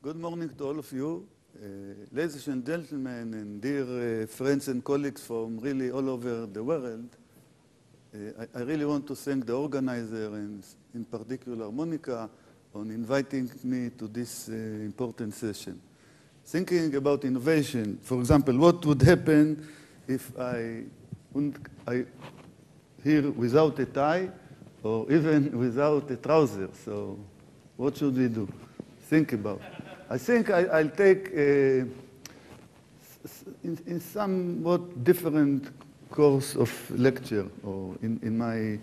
Good morning to all of you. Ladies and gentlemen, and dear friends and colleagues from really all over the world, I really want to thank the organizer and in particular Monica on inviting me to this important session. Thinking about innovation, for example, what would happen if I here without a tie or even without a trouser? So what should we do? Think about. I think I'll take in somewhat different course of lecture or in my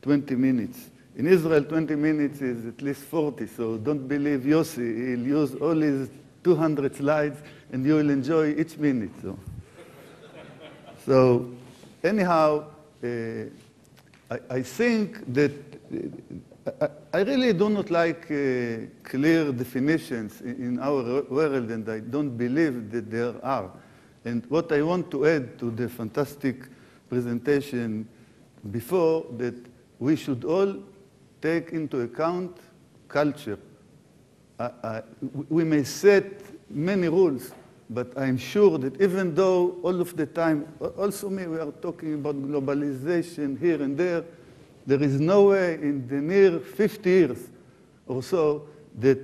20 minutes. In Israel, 20 minutes is at least 40, so don't believe Yossi. He'll use all his 200 slides and you will enjoy each minute. So anyhow, I think that I really do not like clear definitions in our world, and I don't believe that there are. And what I want to add to the fantastic presentation before, that we should all take into account culture. We may set many rules, but I'm sure that even though all of the time, also we are talking about globalization here and there, there is no way in the near 50 years or so that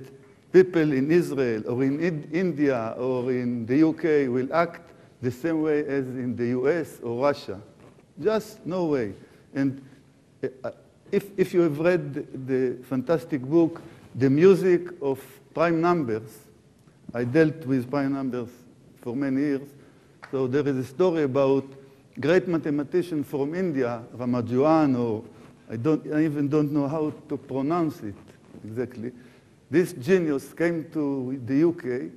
people in Israel or in India or in the UK will act the same way as in the US or Russia. Just no way. And if you have read the fantastic book, The Music of Prime Numbers, I dealt with prime numbers for many years. So there is a story about great mathematician from India, Ramanujan, or I even don't know how to pronounce it exactly. This genius came to the UK,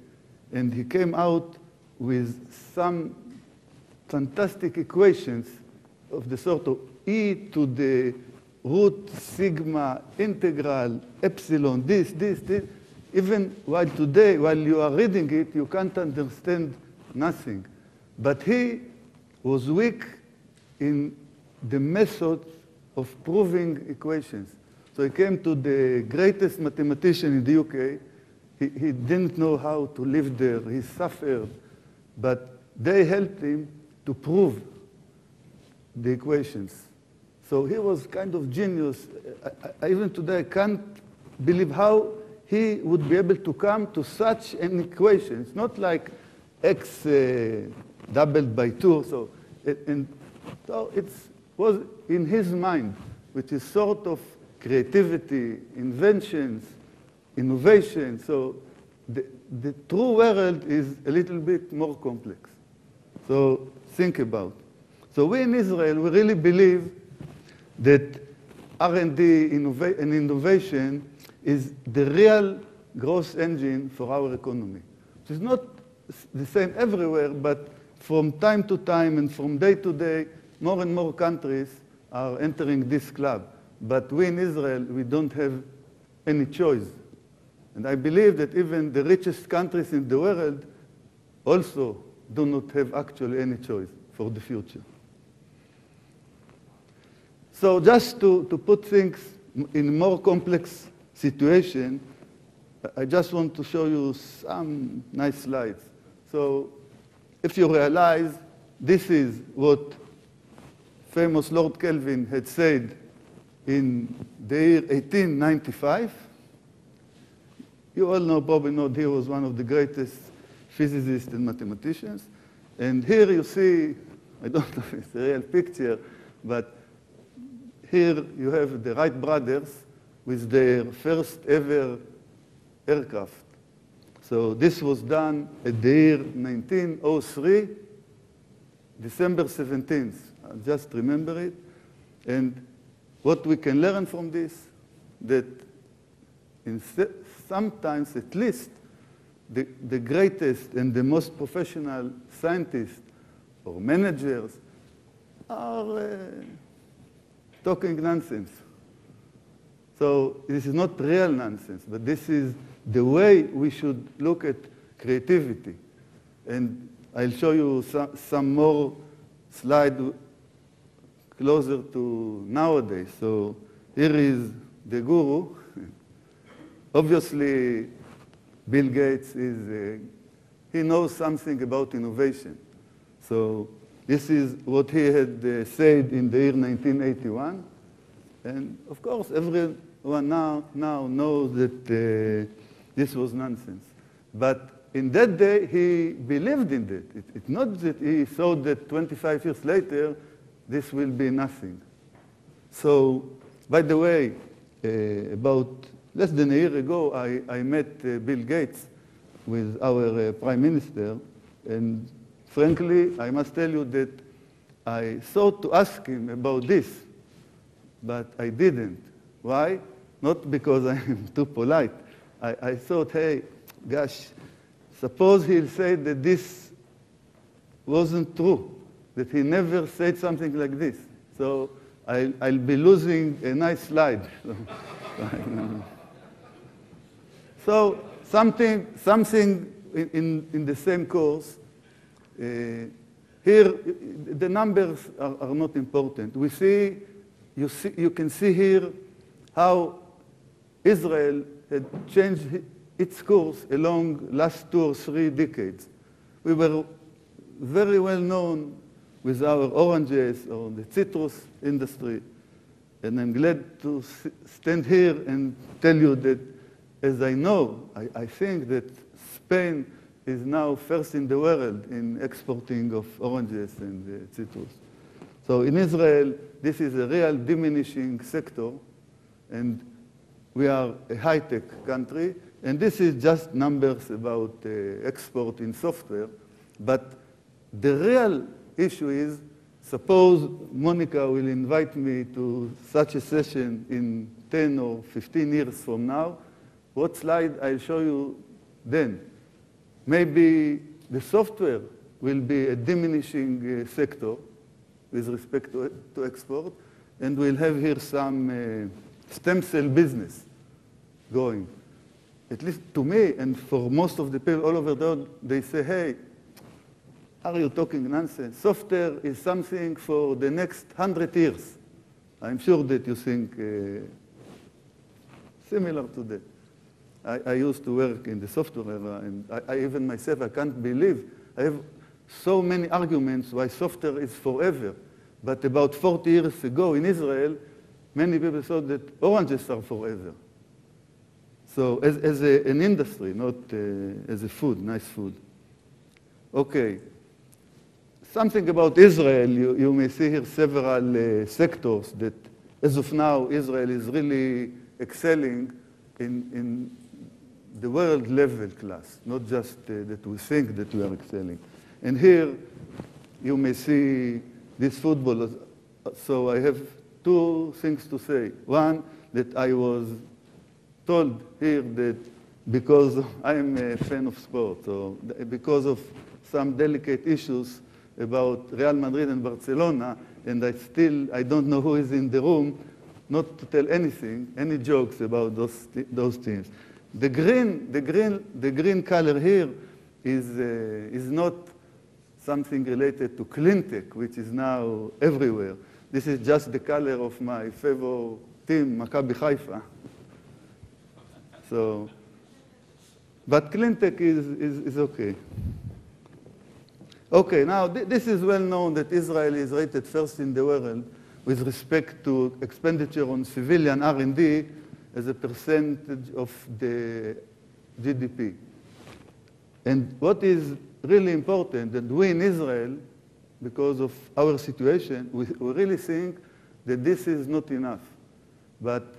and he came out with some fantastic equations of the sort of e to the root sigma integral epsilon, this. Even while today, while you are reading it, you can't understand nothing. But he was weak in the methods of proving equations. So he came to the greatest mathematician in the UK. He didn't know how to live there. He suffered. But they helped him to prove the equations. So he was kind of genius. Even today, I can't believe how he would be able to come to such an equation. It's not like x doubled by 2. So it was in his mind, which is sort of creativity, inventions, innovation. So the true world is a little bit more complex. So think about. So we in Israel, we really believe that R&D and innovation is the real growth engine for our economy. It is not the same everywhere, but from time to time and from day to day, more and more countries are entering this club. But we in Israel, we don't have any choice. And I believe that even the richest countries in the world also do not have actually any choice for the future. So just to put things in a more complex situation, I just want to show you some nice slides. So if you realize, this is what famous Lord Kelvin had said in the year 1895. You all probably know he was one of the greatest physicists and mathematicians. And here you see, I don't know if it's a real picture, but here you have the Wright brothers with their first ever aircraft. So this was done at the year 1903, December 17th. Just remember it. And what we can learn from this, that sometimes at least the greatest and the most professional scientists or managers are talking nonsense. So this is not real nonsense, but this is the way we should look at creativity. And I'll show you some more slides closer to nowadays. So here is the guru. Obviously, Bill Gates he knows something about innovation. So this is what he had said in the year 1981. And of course, everyone now knows that this was nonsense. But in that day, he believed in it. It's not that he thought that 25 years later, this will be nothing. So, by the way, about less than a year ago, I met Bill Gates with our Prime Minister. And frankly, I must tell you that I thought to ask him about this, but I didn't. Why? Not because I'm too polite. I thought, hey, gosh, suppose he'll say that this wasn't true, that he never said something like this. So I'll be losing a nice slide. So something in the same course. Here, the numbers are not important. You can see here how Israel had changed its course along last 2 or 3 decades. We were very well known with our oranges or the citrus industry. And I'm glad to stand here and tell you that, as I know, I think that Spain is now first in the world in exporting of oranges and citrus. So in Israel, this is a real diminishing sector, and we are a high-tech country, and this is just numbers about export in software. But the real issue is, suppose Monica will invite me to such a session in 10 or 15 years from now, what slide I'll show you then? Maybe the software will be a diminishing sector with respect to export, and we'll have here some stem cell business going. At least to me, and for most of the people all over the world, they say, hey, are you talking nonsense? Software is something for the next 100 years. I'm sure that you think similar to that. I used to work in the software era, and I even myself, I can't believe. I have so many arguments why software is forever. But about 40 years ago in Israel, many people thought that oranges are forever. So as an industry, not as a food, nice food. Okay. Something about Israel, you may see here several sectors that, as of now, Israel is really excelling in the world level class, not just that we think that we are excelling. And here, you may see this football. So I have 2 things to say. One, that I was told here that because I'm a fan of sport, so because of some delicate issues about Real Madrid and Barcelona, and I don't know who is in the room, not to tell anything, any jokes about those teams. The green color here is not something related to clean tech, which is now everywhere. This is just the color of my favorite team, Maccabi Haifa. So, but clean tech is okay. Okay, now this is well known that Israel is rated first in the world with respect to expenditure on civilian R&D as a percentage of the GDP. And what is really important, that we in Israel, because of our situation, we really think that this is not enough. But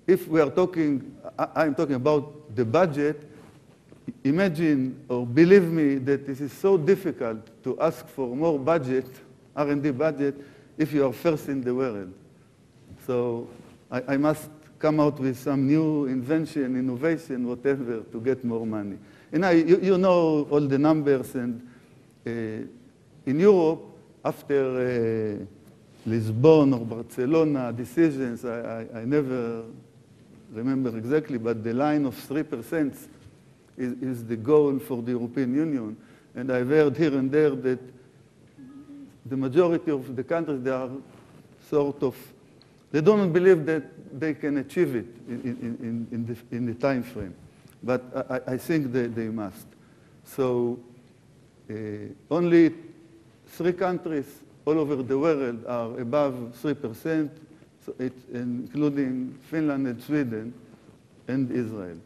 if we are talking, I'm talking about the budget, imagine or believe me that this is so difficult to ask for more budget, R&D budget, if you are first in the world. So I must come out with some new invention, innovation, whatever, to get more money. And you know all the numbers, and in Europe, after Lisbon or Barcelona decisions, I never remember exactly, but the line of 3% is the goal for the European Union. And I've heard here and there that the majority of the countries, they are sort of, they don't believe that they can achieve it in the time frame. but I think they must. So only 3 countries all over the world are above 3%, so including Finland and Sweden and Israel.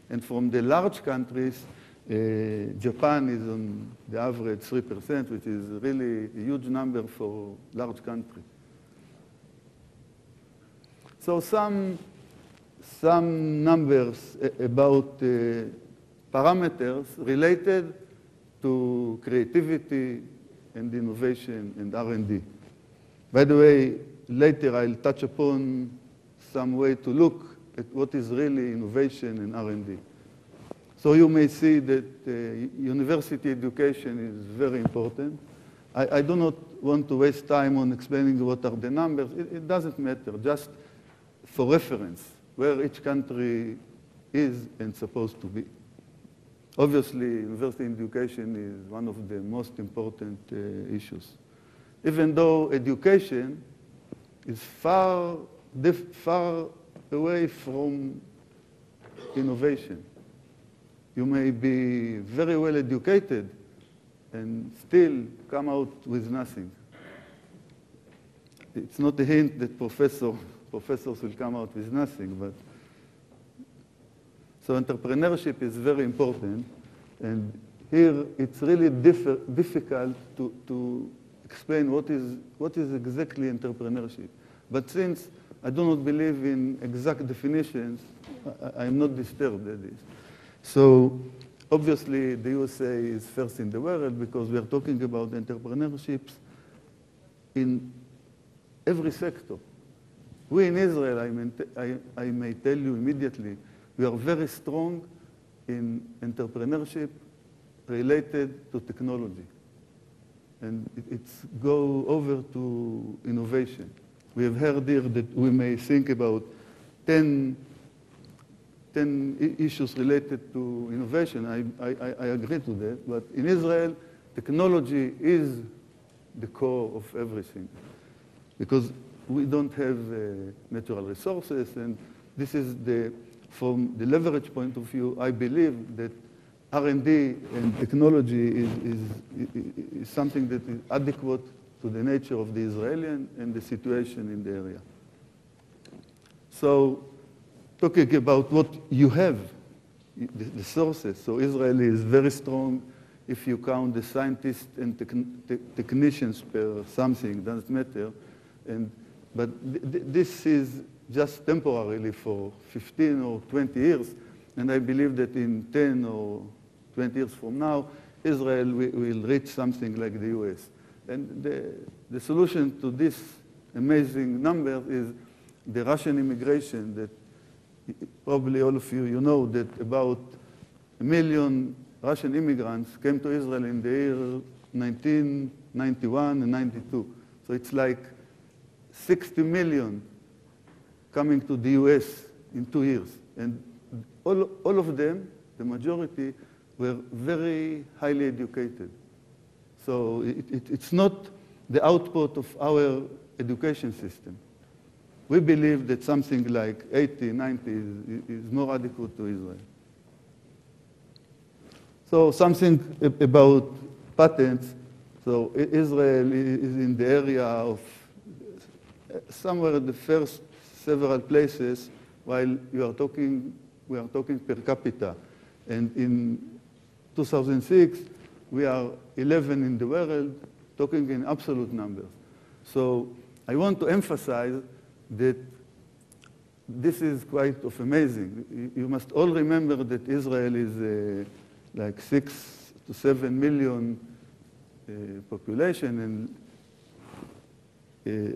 And from the large countries, Japan is on the average 3%, which is really a huge number for a large country. So some numbers about parameters related to creativity and innovation and R&D. By the way, later I'll touch upon some way to look at what is really innovation and R&D. So you may see that university education is very important. I do not want to waste time on explaining what are the numbers. It doesn't matter, just for reference, where each country is and supposed to be. Obviously, university education is one of the most important issues. Even though education is far away from innovation. You may be very well educated and still come out with nothing. It's not a hint that professors will come out with nothing, but so entrepreneurship is very important, and here it's really difficult to explain what is exactly entrepreneurship. But since I do not believe in exact definitions, I'm not disturbed at this. So obviously the USA is first in the world because we are talking about entrepreneurships in every sector. We in Israel, I may tell you immediately, we are very strong in entrepreneurship related to technology. And it's go over to innovation. We have heard here that we may think about 10 issues related to innovation. I agree to that. But in Israel, technology is the core of everything. Because we don't have natural resources, and this is from the leverage point of view, I believe that R&D and technology is something that is adequate to the nature of the Israeli and the situation in the area. So talking about what you have, the sources. So Israel is very strong if you count the scientists and technicians per something, doesn't matter. But this is just temporarily for 15 or 20 years. And I believe that in 10 or 20 years from now, Israel will reach something like the US. And the solution to this amazing number is the Russian immigration that probably all of you know that about 1 million Russian immigrants came to Israel in the year 1991 and 92. So it's like 60 million coming to the US in 2 years. And all of them, the majority, were very highly educated. So it's not the output of our education system. We believe that something like 80, 90 is more adequate to Israel. So something about patents. So Israel is in the area of somewhere the first several places, while we are talking per capita. And in 2006, we are 11 in the world, talking in absolute numbers. So I want to emphasize that this is quite amazing. You must all remember that Israel is like 6 to 7 million population, and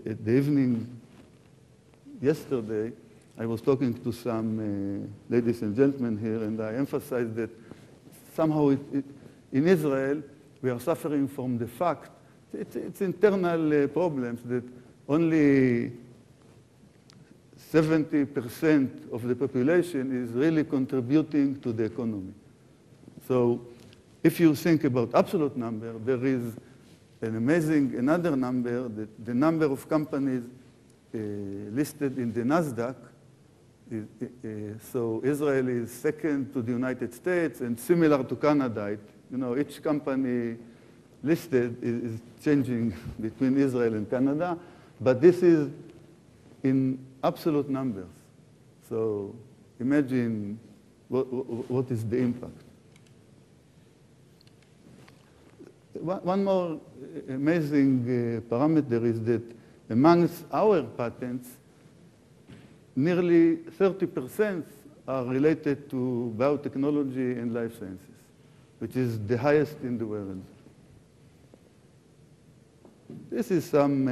at the evening yesterday, I was talking to some ladies and gentlemen here, and I emphasized that somehow in Israel, we are suffering from the fact, it's internal problems, that only 70% of the population is really contributing to the economy. So if you think about absolute number, there is another number, that the number of companies listed in the NASDAQ So Israel is second to the United States and similar to Canada. You know, each company listed is changing between Israel and Canada, but this is in absolute numbers. So imagine what is the impact. One more amazing parameter is that amongst our patents, nearly 30% are related to biotechnology and life sciences, which is the highest in the world. This is some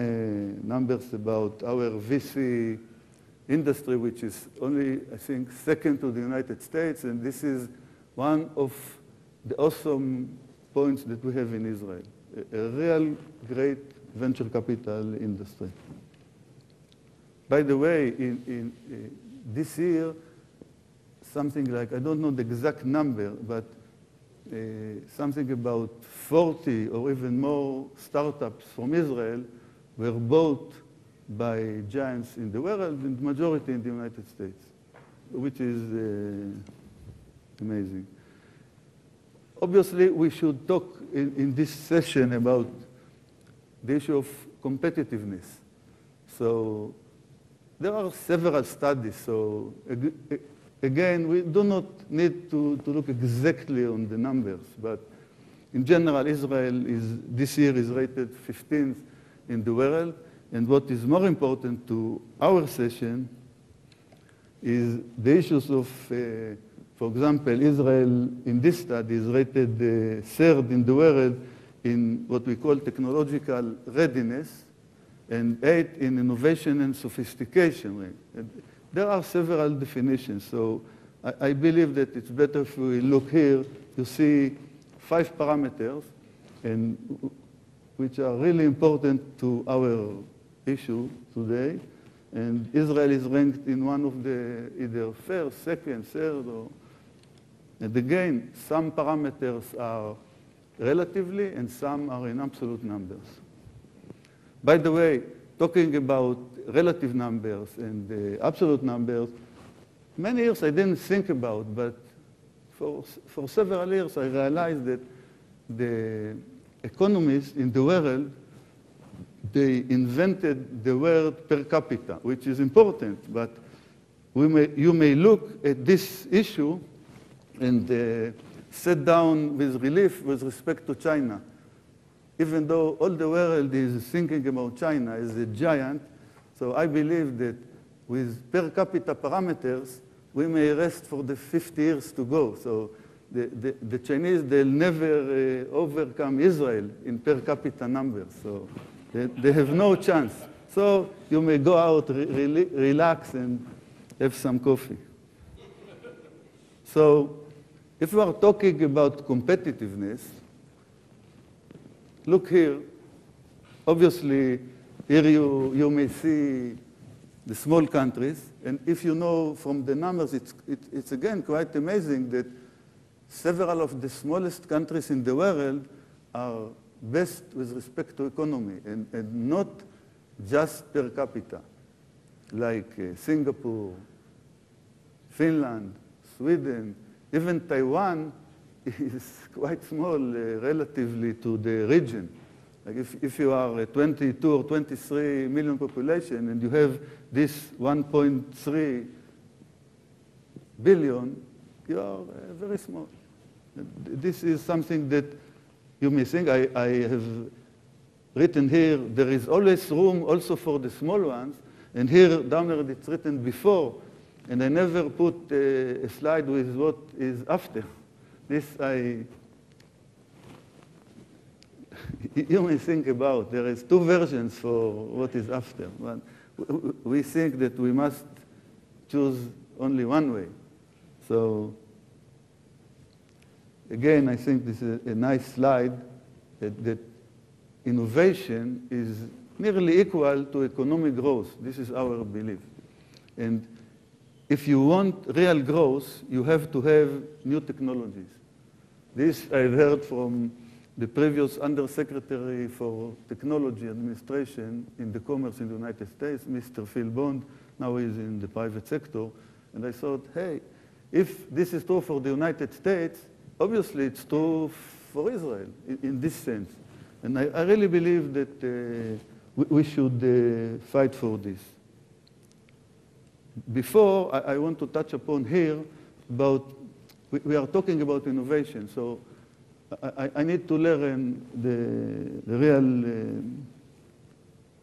numbers about our VC industry, which is only, I think, second to the United States, and this is one of the awesome points that we have in Israel, a real great venture capital industry. By the way, in this year, something like, I don't know the exact number, but something about 40 or even more startups from Israel were bought by giants in the world, and the majority in the United States, which is amazing. Obviously, we should talk in this session about the issue of competitiveness. So there are several studies. So again, we do not need to look exactly on the numbers, but in general, Israel this year is rated 15th in the world. And what is more important to our session is the issues of, for example, Israel in this study is rated third in the world in what we call technological readiness, and 8th in innovation and sophistication. There are several definitions, so I believe that it's better if we look here to see 5 parameters, and which are really important to our issue today. And Israel is ranked in one of the either first, second, third, or... And again, some parameters are relatively and some are in absolute numbers. By the way, talking about relative numbers and absolute numbers, many years I didn't think about, but for several years I realized that the economists in the world, they invented the word per capita, which is important, but you may look at this issue and sit down with relief with respect to China. Even though all the world is thinking about China as a giant, so I believe that with per capita parameters, we may rest for the 50 years to go. So the Chinese, they'll never overcome Israel in per capita numbers. So they have no chance. So you may go out, relax, and have some coffee. So if we are talking about competitiveness, look here. Obviously, here you may see the small countries. And if you know from the numbers, it's again quite amazing that several of the smallest countries in the world are best with respect to economy and not just per capita, like Singapore, Finland, Sweden, even Taiwan is quite small relatively to the region. Like if you are a 22 or 23 million population and you have this 1.3 billion, you are very small. This is something that you may think. I have written here, there is always room also for the small ones, and here down there it's written before, and I never put a slide with what is after. This you may think about. There is 2 versions for what is after. But we think that we must choose only one way. So again, I think this is a nice slide that innovation is nearly equal to economic growth. This is our belief. And if you want real growth, you have to have new technologies. This I've heard from the previous Undersecretary for Technology Administration in the Commerce in the United States, Mr. Phil Bond. Now he's in the private sector. And I thought, hey, if this is true for the United States, obviously it's true for Israel in this sense. And I really believe that we should fight for this. Before, I want to touch upon here about, we are talking about innovation, so I need to learn the real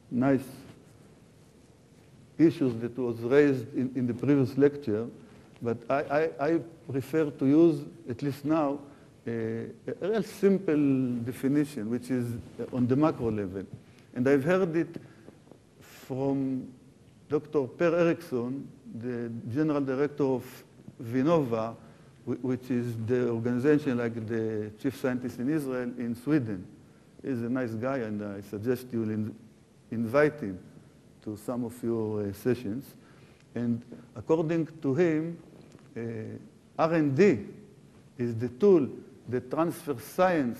nice issues that was raised in the previous lecture, but I prefer to use, at least now, a real simple definition, which is on the macro level. And I've heard it from Dr. Per Eriksson, the general director of Vinnova, which is the organization like the chief scientist in Israel in Sweden. He's a nice guy, and I suggest you will invite him to some of your sessions. And according to him, R&D is the tool that transfers science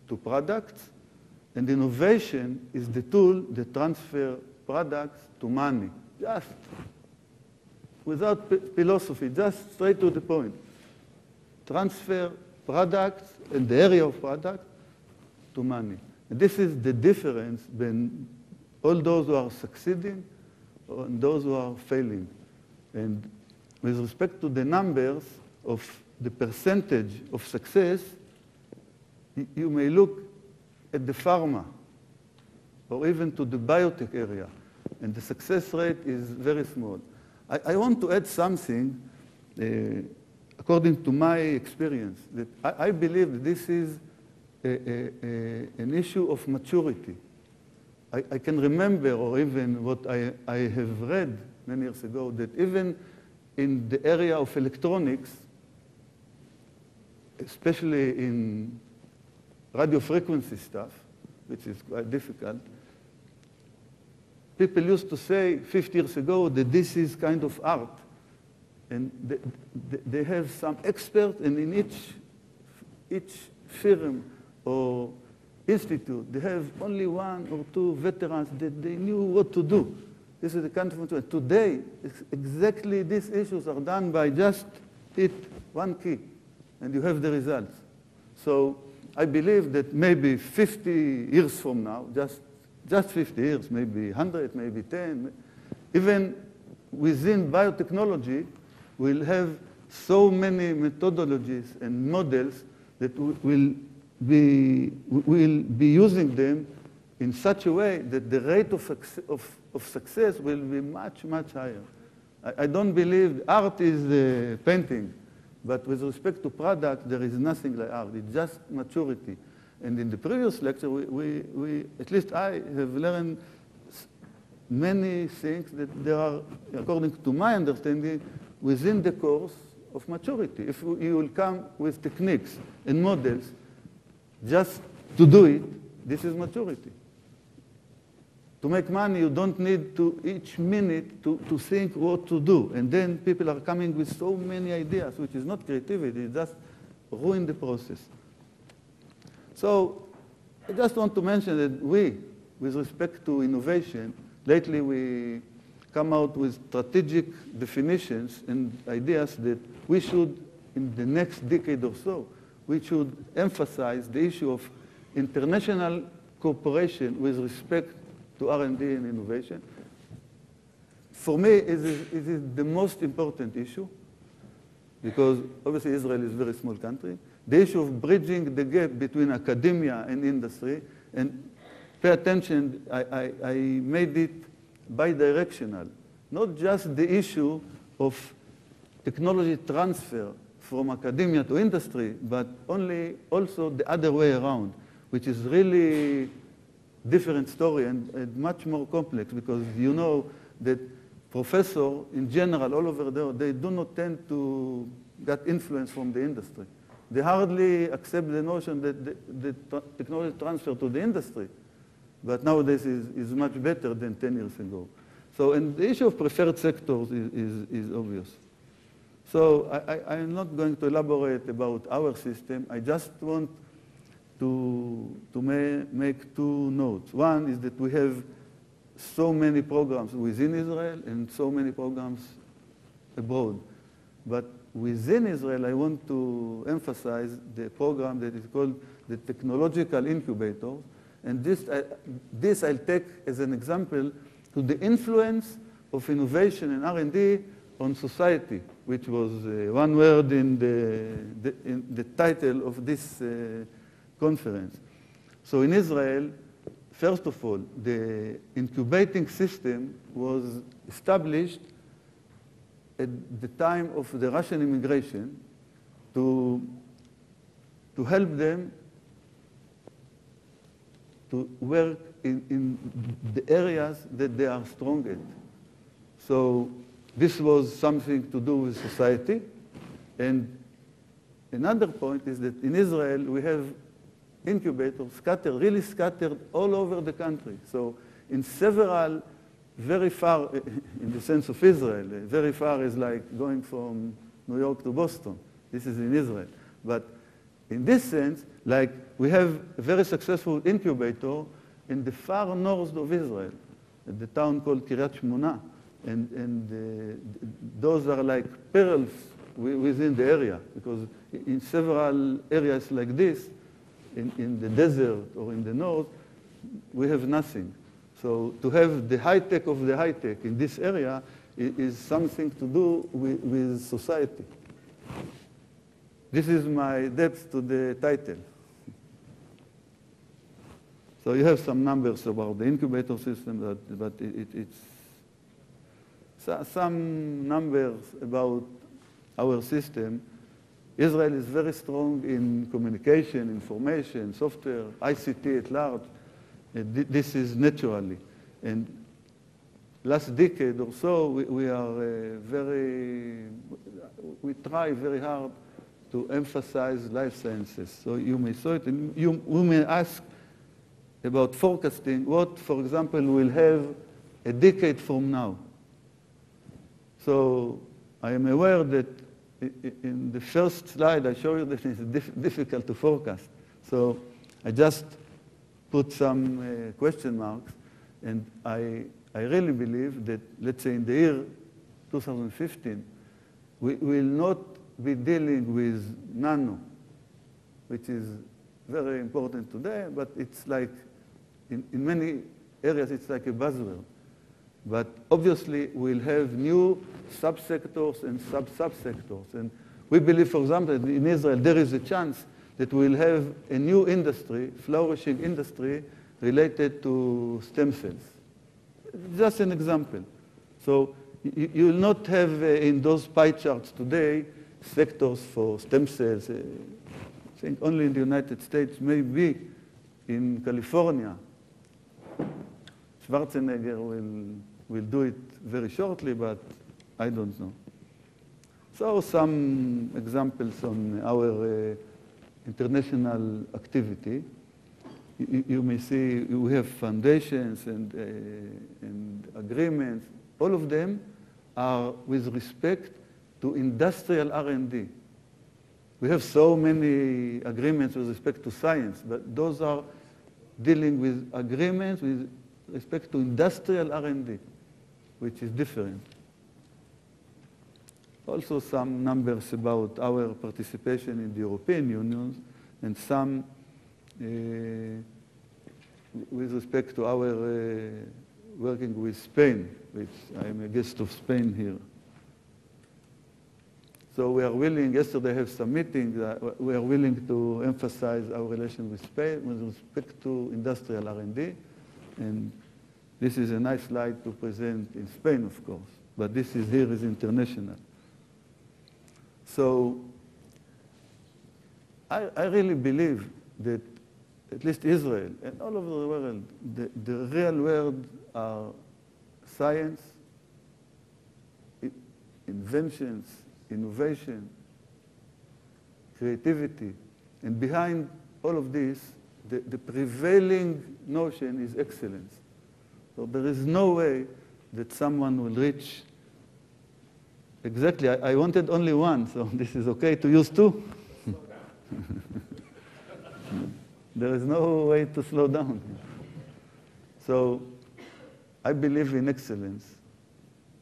to products, and innovation is the tool that transfers products to money. Just without philosophy, just straight to the point. Transfer products and the area of product to money. And this is the difference between all those who are succeeding and those who are failing. And with respect to the numbers of the percentage of success, you may look at the pharma or even to the biotech area, and the success rate is very small. I want to add something, according to my experience, that I believe that this is an issue of maturity. I can remember, or even what I have read many years ago, that even in the area of electronics, especially in radio frequency stuff, which is quite difficult, people used to say 50 years ago that this is kind of art. And they have some expert, and in each firm or institute, they have only one or two veterans that they knew what to do. This is the kind of maturity. Today, exactly these issues are done by just hit one key, and you have the results. So I believe that maybe 50 years from now, just 50 years, maybe 100, maybe 10, even within biotechnology, we'll have so many methodologies and models that we'll be using them in such a way that the rate of success will be much, much higher. I don't believe art is painting, but with respect to product, there is nothing like art. It's just maturity. And in the previous lecture, we at least I have learned many things that there are, according to my understanding, within the course of maturity. If you will come with techniques and models just to do it, this is maturity. To make money, you don't need to each minute to think what to do. And then people are coming with so many ideas, which is not creativity, it just ruin the process. So I just want to mention that we, with respect to innovation, lately we come out with strategic definitions and ideas that we should, in the next decade or so, we should emphasize the issue of international cooperation with respect to R&D and innovation. For me, it is the most important issue, because obviously Israel is a very small country. The issue of bridging the gap between academia and industry, and pay attention, I made it bidirectional. Not just the issue of technology transfer from academia to industry, but also the other way around, which is really different story and much more complex, because you know that professors in general all over there, they do not tend to get influence from the industry. They hardly accept the notion that the technology transfer to the industry, but nowadays is much better than 10 years ago. So, and the issue of preferred sectors is obvious. So I'm not going to elaborate about our system. I just want to make two notes. One is that we have so many programs within Israel and so many programs abroad. But within Israel, I want to emphasize the program that is called the Technological Incubator. And this I'll take as an example to the influence of innovation and R&D on society, which was one word in the title of this conference. So in Israel, first of all, the incubating system was established at the time of the Russian immigration to help them to work in the areas that they are strong at. So this was something to do with society. And another point is that in Israel, we have incubators really scattered all over the country. So in several, very far, in the sense of Israel, very far is like going from New York to Boston. This is in Israel. But in this sense, like we have a very successful incubator in the far north of Israel, at the town called Kiryat Shmona. And those are like pearls within the area, because in several areas like this, in the desert or in the north, we have nothing. So to have the high-tech of the high-tech in this area is something to do with society. This is my depth to the title. So you have some numbers about the incubator system, but it's some numbers about our system. Israel is very strong in communication, information, software, ICT at large. This is naturally. And last decade or so, we try very hard to emphasize life sciences. So you may saw it, and you may ask about forecasting what, for example, we'll have a decade from now. So I am aware that in the first slide I show you that it's difficult to forecast. So I just put some question marks, and I really believe that, let's say in the year 2015, we will not be dealing with nano, which is very important today, but it's like, in many areas it's like a buzzword. But obviously we'll have new subsectors and sub-subsectors. And we believe, for example, that in Israel there is a chance that we'll have a new industry, flourishing industry, related to stem cells. Just an example. So you will not have in those pie charts today sectors for stem cells. I think only in the United States, maybe in California. Schwarzenegger will do it very shortly, but I don't know. So some examples on our international activity. You may see we have foundations and agreements. All of them are with respect to industrial R&D. We have so many agreements with respect to science, but those are dealing with agreements with respect to industrial R&D, which is different. Also some numbers about our participation in the European Union, and some with respect to our working with Spain, which I am a guest of Spain here. So we are willing, yesterday I have some meetings, we are willing to emphasize our relation with Spain with respect to industrial R&D. And this is a nice slide to present in Spain, of course, but this is here is international. So I really believe that at least Israel and all over the world, the real world are science, inventions, innovation, creativity. And behind all of this, the prevailing notion is excellence. So there is no way that someone will reach exactly. I wanted only one, so this is okay to use two. There is no way to slow down. So I believe in excellence.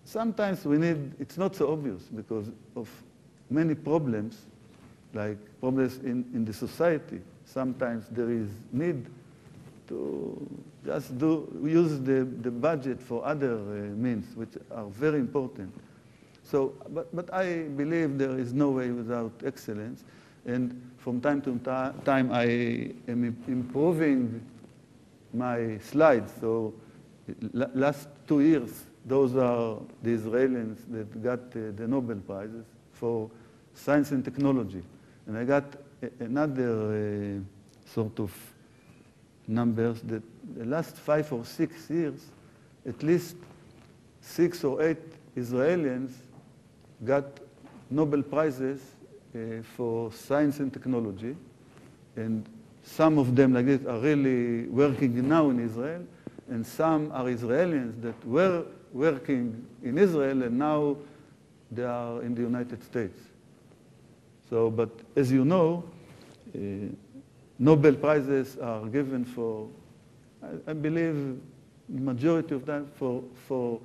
sometimes we need, it's not so obvious because of many problems, like problems in the society. Sometimes there is need to just use the budget for other means, which are very important. So, but I believe there is no way without excellence. And from time to time, I am improving my slides. So last 2 years, those are the Israelis that got the Nobel Prizes for science and technology. And I got another sort of numbers that the last 5 or 6 years, at least 6 or 8 Israelis got Nobel Prizes for science and technology. And some of them like this are really working now in Israel, and some are Israelis that were working in Israel and now they are in the United States. So, but as you know, Nobel Prizes are given for, I believe, the majority of them for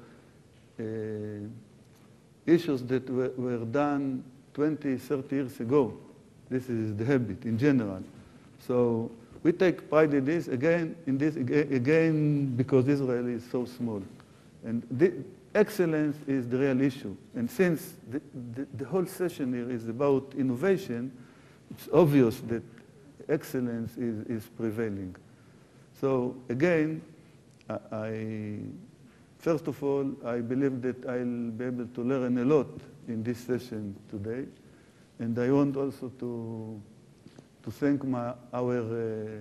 issues that were done 20, 30 years ago. This is the habit in general. So we take pride in this again, because Israel is so small. And the excellence is the real issue. And since the whole session here is about innovation, it's obvious that excellence is prevailing. So again, first of all, I believe that I'll be able to learn a lot in this session today. And I want also to thank our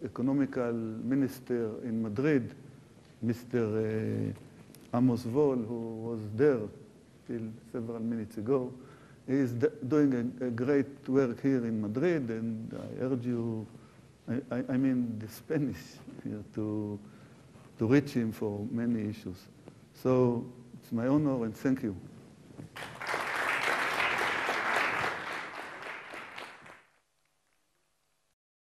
economical minister in Madrid, Mr. Amos Wohl, who was there till several minutes ago. He is doing a great work here in Madrid, and I urge you, I mean the Spanish, here, to reach him for many issues. So it's my honor, and thank you.